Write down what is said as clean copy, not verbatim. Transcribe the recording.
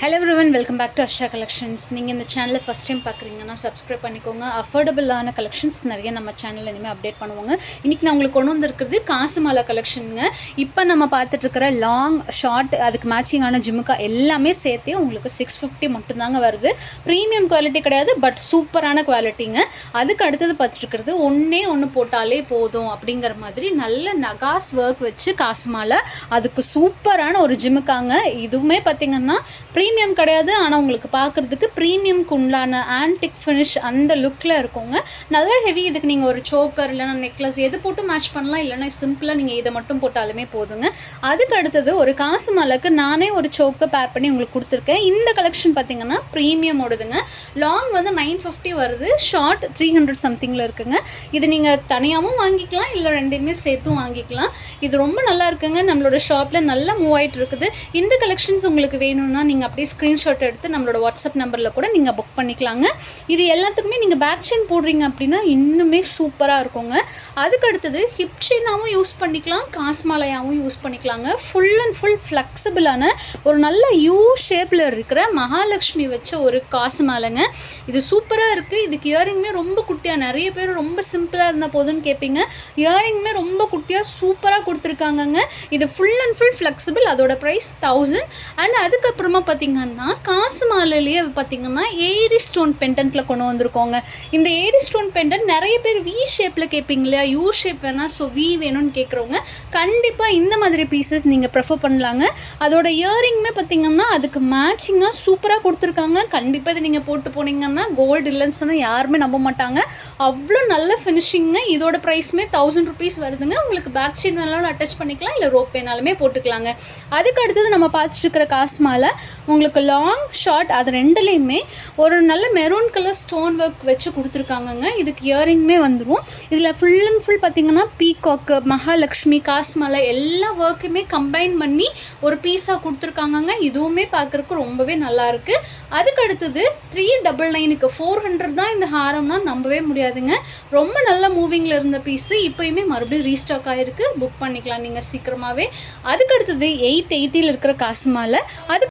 Hello everyone, welcome back to Asha Collections. நீங்கள் இந்த சேனலில் ஃபஸ்ட் டைம் பார்க்குறீங்கன்னா சப்ஸ்கிரைப் பண்ணிக்கோங்க. அஃபோர்டபுளான கலெக்ஷன்ஸ் நிறைய நம்ம சேனலில் இனிமேல் அப்டேட் பண்ணுவாங்க. இன்றைக்கி நான் உங்களுக்கு கொண்டு வந்திருக்கிறது காசு மாலை கலெக்ஷனுங்க. இப்போ நம்ம பார்த்துட்ருக்கிற லாங் ஷார்ட் அதுக்கு மேட்சிங்கான ஜிமுக்கா எல்லாமே சேர்த்து உங்களுக்கு 650 மட்டும்தாங்க வருது. ப்ரீமியம் குவாலிட்டி கிடையாது, பட் சூப்பரான குவாலிட்டிங்க. அதுக்கு அடுத்தது பார்த்துட்ருக்கிறது ஒன்று போட்டாலே போதும் அப்படிங்கிற மாதிரி நல்ல நகாஸ் ஒர்க் வச்சு காசு மாலை, அதுக்கு சூப்பரான ஒரு ஜிமுக்காங்க. இதுவுமே பார்த்திங்கன்னா ப்ரீமியம் கிடையாது, ஆனால் உங்களுக்கு பார்க்குறதுக்கு ப்ரீமியம்க்கு உண்டான ஆன்டிக் ஃபினிஷ் அந்த லுக்கில் இருக்குங்க. நல்லா ஹெவி. இதுக்கு நீங்கள் ஒரு சோக்கர் இல்லைனா நெக்லஸ் எது போட்டு மேட்ச் பண்ணலாம், இல்லைனா சிம்பிளாக நீங்கள் இதை மட்டும் போட்டாலுமே போதுங்க. அதுக்கு அடுத்தது ஒரு காசு மாலைக்கு நானே ஒரு சோக்கை பேர் பண்ணி உங்களுக்கு கொடுத்துருக்கேன். இந்த கலெக்ஷன் பார்த்திங்கன்னா ப்ரீமியம் ஓடுதுங்க. லாங் வந்து 950 வருது, ஷார்ட் 300 சம்திங்கில் இருக்குங்க. இது நீங்கள் தனியாகவும் வாங்கிக்கலாம், இல்லை ரெண்டையுமே சேர்த்தும் வாங்கிக்கலாம். இது ரொம்ப நல்லா இருக்குங்க. நம்மளோட ஷாப்பில் நல்லா மூவ் ஆகிட்டு இருக்குது. இந்த கலெக்ஷன்ஸ் உங்களுக்கு வேணும்னா நீங்கள் அப்படியே ஸ்க்ரீன்ஷாட் எடுத்து நம்மளோட வாட்ஸ்அப் நம்பரில் கூட நீங்கள் புக் பண்ணிக்கலாங்க. இது எல்லாத்துக்குமே நீங்கள் பேக் செயின் போடுறீங்க அப்படின்னா இன்னுமே சூப்பராக இருக்குங்க. அதுக்கு அடுத்தது ஹிப் செயினாகவும் யூஸ் பண்ணிக்கலாம், காசு மாலையாகவும் யூஸ் பண்ணிக்கலாங்க. ஃபுல் அண்ட் ஃபுல் ஃப்ளெக்சிபிளான ஒரு நல்ல யூ ஷேப்பில் இருக்கிற மகாலட்சுமி வச்ச ஒரு காசு மாலைங்க. இது சூப்பராக இருக்குது. இதுக்கு இயரிங்குமே ரொம்ப குட்டியாக, நிறைய பேர் ரொம்ப சிம்பிளாக இருந்தால் போதும்னு கேட்பீங்க. இயரிங்குமே ரொம்ப குட்டியாக சூப்பராக கொடுத்துருக்காங்கங்க. இது ஃபுல் அண்ட் ஃபுல் ஃப்ளெக்சிபிள். அதோட ப்ரைஸ் 1000. அண்ட் அதுக்கப்புறமா பார்த்திங்கன்னா காசு மாலையிலேயே பார்த்திங்கன்னா ஏடி ஸ்டோன் பெண்டன்ட்டில் கொண்டு வந்திருக்கோங்க. இந்த ஏடி ஸ்டோன் பெண்டன்ட் நிறைய பேர் வி ஷேப்பில் கேட்பீங்க இல்லையா, யூ ஷேப் வேணால் ஸோ வி வேணும்னு கேட்குறவங்க கண்டிப்பாக இந்த மாதிரி பீசஸ் நீங்கள் ப்ரிஃபர் பண்ணலாங்க. அதோட இயரிங்குமே பார்த்திங்கன்னா அதுக்கு மேட்சிங்காக சூப்பராக கொடுத்துருக்காங்க. கண்டிப்பாக இதை நீங்கள் போட்டு போனீங்கன்னா கோல்டு இல்லைன்னு சொன்னால் யாருமே நம்ப மாட்டாங்க. அவ்வளோ நல்ல ஃபினிஷிங்க. இதோட ப்ரைஸுமே 1000 rupees வருதுங்க. உங்களுக்கு பேக் செயின் வேணாலும் அட்டாச் பண்ணிக்கலாம், இல்லை ரோப் வேணாலுமே போட்டுக்கலாங்க. அதுக்கு அடுத்தது நம்ம பார்த்துட்டுருக்கிற காசு மாலை உங்களுக்கு லாங் ஷார்ட் அது ரெண்டுலேயுமே ஒரு நல்ல மெரூன் கலர் ஸ்டோன் ஒர்க் வச்சு கொடுத்துருக்காங்கங்க. இதுக்கு இயரிங்குமே வந்துடும். இதில் ஃபுல் அண்ட் ஃபுல் பார்த்திங்கன்னா பீகாக்கு, மகாலட்சுமி, காசு மாலை எல்லா ஒர்க்குமே கம்பைன் பண்ணி ஒரு பீஸாக கொடுத்துருக்காங்கங்க. இதுவுமே பார்க்குறக்கு ரொம்பவே நல்லாயிருக்கு. அதுக்கு அடுத்தது 399க்கு 400 தான் இந்த ஹாரம்னா நம்பவே முடியாதுங்க. ரொம்ப நல்ல மூவிங்கில் இருந்த பீஸு இப்போயுமே மறுபடியும் ரீஸ்டாக் ஆகிருக்கு. புக் பண்ணிக்கலாம் நீங்கள் சீக்கிரமாகவே. அதுக்கு அடுத்தது 880 இருக்கிற காசு மாலை. அது